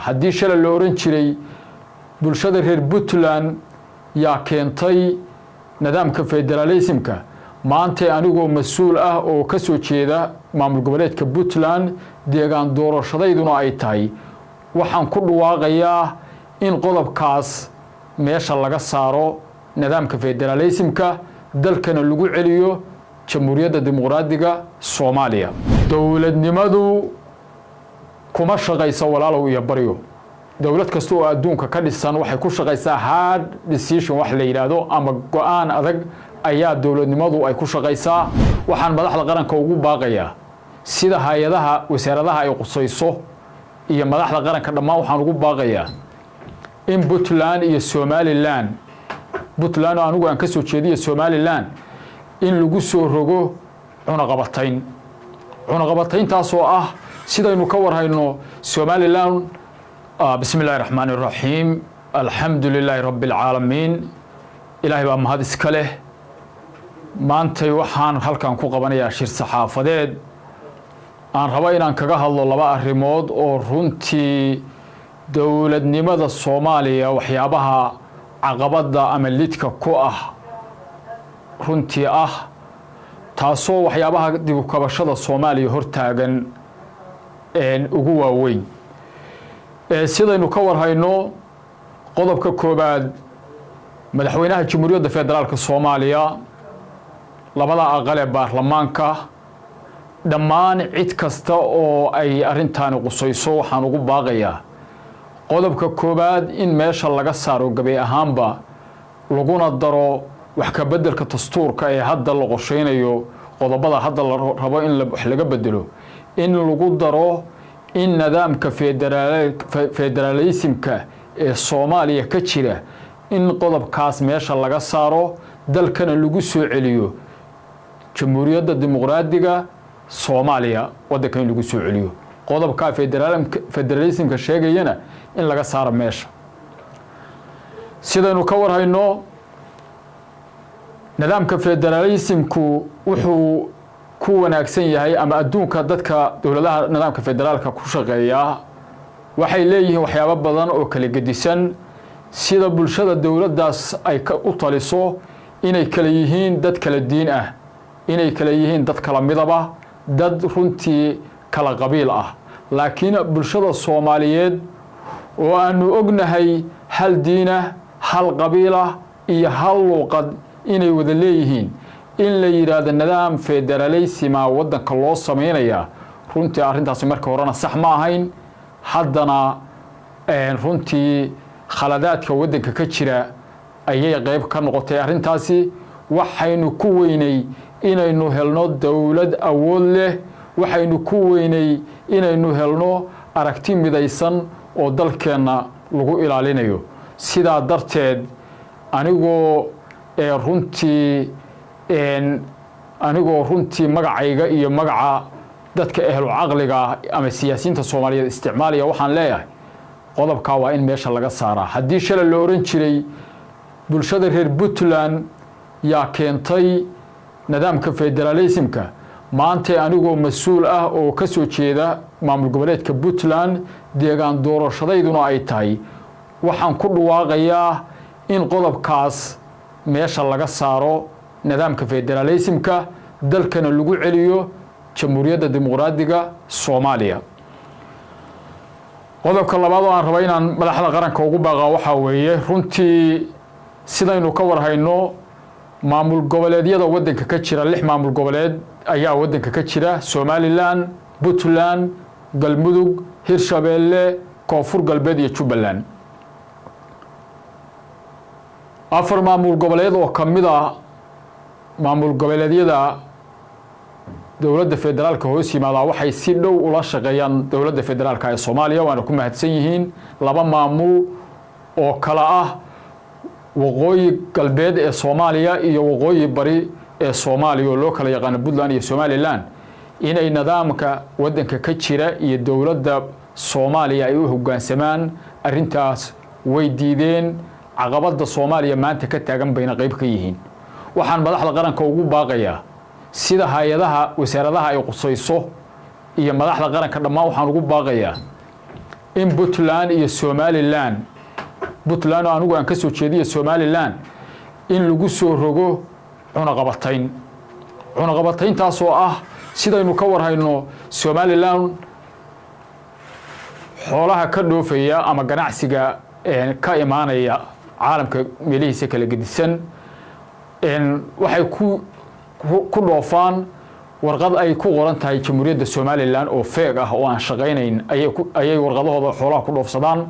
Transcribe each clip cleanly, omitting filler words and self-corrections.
haddii shalay la oran jiray bulshada reer Puntland yaa keentay nidaamka federalismka maanta anigoo mas'uul ah oo ka soo jeeda maamul goboleedka Puntland deegaan doorashadeeduna ay tahay waxaan ku dhawaaqayaa in qodobkaas meesha laga saaro nidaamka federalismka dalkana lagu celiyo jamhuuriyadda dimuqraadiga Soomaaliya dawladnimadu kuma shaqayso walaalow iyo baryo dawlad kasta oo adduunka ka dhisan waxay ku shaqaysaa hard decision wax la yiraahdo ama go'aan adag ayaa dawladnimadu ay ku shaqaysaa waxaan madaxda qaranka ugu baaqayaa sida hay'adaha wasaaradaha ay qusayso iyo madaxda qaranka dhammaan waxaan ugu baaqayaa in Puntland iyo Somaliland Puntland anigu aan ka soo jeediyo Somaliland in lagu soo rogo cunaqabatayn taasoo ah sidaynu ka warhayno Somaliland bismillahir rahmanir rahim alhamdulillahi rabbil alamin ilaahay baa mahad iska leh maanta waxaan halkan ku qabanayaa shir saxaafadeed aan rabo inaan kaga hadlo laba arrimood oo runtii dawladnimada Soomaaliya waxyaabaha caqabada ama lidka ku ah runtii ah taasoo waxyaabaha dib u kabashada Soomaaliya hortaagan ugu waaweyn sidaynu ka warhayno qodobka koobaad madaxweynaha jamhuuriyadda federaalka Soomaaliya labada aqal ee baarlamaanka dhammaan cid kasta oo ay arintan qusayso waxaan ugu baaqayaa qodobka koobaad in meesha laga saaro gabay ahaanba laguna daro wax ka bedelka dastuurka ee hadda la qorsheynayo qodobada hadda la rabo in wax laga bedelo in lagu daro in nidaamka federalismka ee Soomaaliya ka jira in qodobkaas meesha laga saaro dalkana lagu soo celiyo jamhuuriyadda dimuqraadiga Soomaaliya wadanka in lagu soo celiyo qodobka federalismka sheegayana in laga saaro meesha sidaynu ka warhayno nidaamka federalismku wuxuu ku wanaagsan yahay ama adduunka dadka dawladaha nidaamka federaalka ku shaqeeya waxay leeyihiin waxyaabo badan oo kala gedisan sida bulshada dawladdaas ay u taliso inay kala yihiin dad kala diin ah inay kala yihiin dad kala midaba dad runtii kala qabiil ah laakiin bulshada Soomaaliyeed oo aanu ognahay hal diina hal qabiila iyo hal luqad inay wada leeyihiin in la yiraahdo nidaam federalism wadanka loo sameeynaya runtii arintaas markii horena sax ma ahayn haddana runtii khaladaadka wadanka ka jira ayay qayb ka noqotay arintaasi waxaynu ku weynay inaynu helno dawlad awood leh waxaynu ku weynay inaynu helno aragti midaysan oo dalkeena lagu ilaalinayo sida darteed anigoo runtii magacayga iyo magaca dadka ehlu caqliga ama siyaasiyiinta Soomaaliyeed isticmaalaya waxaan leeyahay qodobka waa in meesha laga saaraa haddii shalay la oran jiray bulshada reer Puntland yaa keentay nidaamka federalismka maanta anigoo mas'uul ah oo ka soo jeeda maamul goboleedka Puntland deegaan doorashadeeduna ay tahay waxaan ku dhawaaqayaa in qodobkaas meesha laga saaro nidaamka federalismka dalkana lagu celiyo jamhuuriyadda dimuqraadiga Soomaaliya qodobka labaad oo aan rabo inaan madaxda qaranka ugu baaqo waxa weeye runtii sidaynu ka warhayno maamul goboleedyada wadanka ka jira 6 maamul goboleed ayaa wadanka ka jira Somaliland Puntland Galmudug Hirshabeelle Koonfur Galbeed iyo Jubbaland afar maamul goboleed oo kamid ah maamul goboleedyada dawladda federaalka hoos yimaada waxay si dhow ula shaqeeyaan dawladda federaalka ee Soomaaliya waana ku mahadsan yihiin laba maamul oo kala ah waqooyi galbeed ee Soomaaliya iyo waqooyi bari ee Soomaaliya oo loo kala yaqaan Puntland iyo Somaliland inay nidaamka wadanka ka jira iyo dawladda Soomaaliya ay u hoggaansamaan arintaas way diideen caqabada Soomaaliya maanta ka taagan bayna qayb ka yihiin waxaan madaxda qaranka ugu baaqayaa sida hay'adaha wasaaradaha ay qusayso iyo madaxda qaranka dhammaan waxaan ugu baaqayaa in Puntland iyo Somaliland Puntland anigu aan ka soo jeediyo Somaliland in lagu soo rogo cunaqabatayn taasoo ah sidaynu ka warhayno Somaliland xoolaha ka dhoofaya ama ganacsiga ka imaanaya caalamka meelihiisa kala gedisan waxay ku dhoofaan warqad ay ku qoran tahay Jamhuuriyadda Somaliland oo feeg ah oo aan shaqaynayn ayay warqadahooda xoolaha ku dhoofsadaan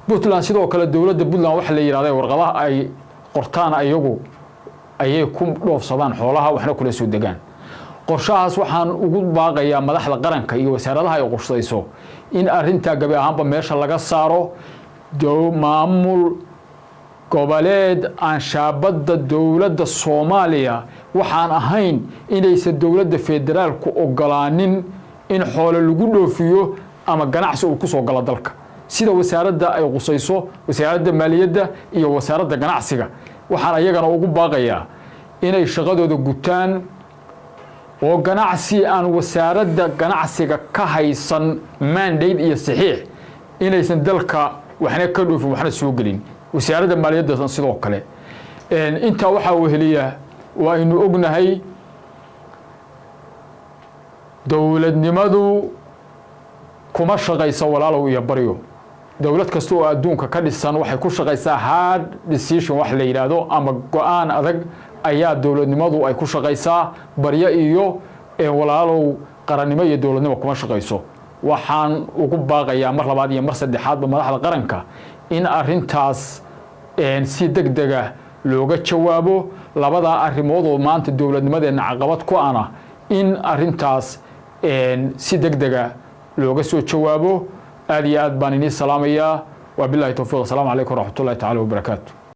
Puntland sidoo kale dawladda Puntland waxa la yiraahday warqadaha ay qortaan ayagu ayay ku dhoofsadaan xoolaha waxna kula soo degaan qorshahaas waxaan ugu baaqayaa madaxda qaranka iyo wasaaradaha ay qorshayso in arinta gabi ahaanba meesha laga saaro maamul goboleed aan shaabada dawladda Soomaaliya waxaan ahayn inaysan dawladda federaalku ogolaanin in xoolo lagu dhoofiyo ama ganacsi uu ku soo galo dalka sida wasaaradda ay qusayso wasaaradda maaliyadda iyo wasaaradda ganacsiga waxaan ayagana ugu baaqayaa inay shaqadooda gutaan oo ganacsi aan wasaaradda ganacsiga ka haysan mandate iyo saxiix inaysan dalka waxna ka dhoofin waxna soo gelin wasaaradda maaliyadda sidoo kale inta waxa uu heliya waa inuu ognahay dawladnimadu kuma shaqayso walaalow iyo baryo dawlad kasta oo adduunka ka dhisan waxay ku shaqaysaa hard decision wax la yiraahdo ama go'aan adag ayaa dawladnimadu ay ku shaqaysaa baryo iyo walaalow qarannimo iyo dawladnimo kuma shaqayso waxaan ugu baaqayaa mar labaad iyo mar saddexaadba madaxda qaranka in arintaas si degdeg ah looga jawaabo labada arrimood oo maanta dawladnimadeena caqabad ku ana in arintaas si degdeg ah looga soo jawaabo aad iyo aad baan idin salaamayaa wa billahi tawfiiq. Assalamu alaykum wa rahmatullahi ta'ala wa barakatuh.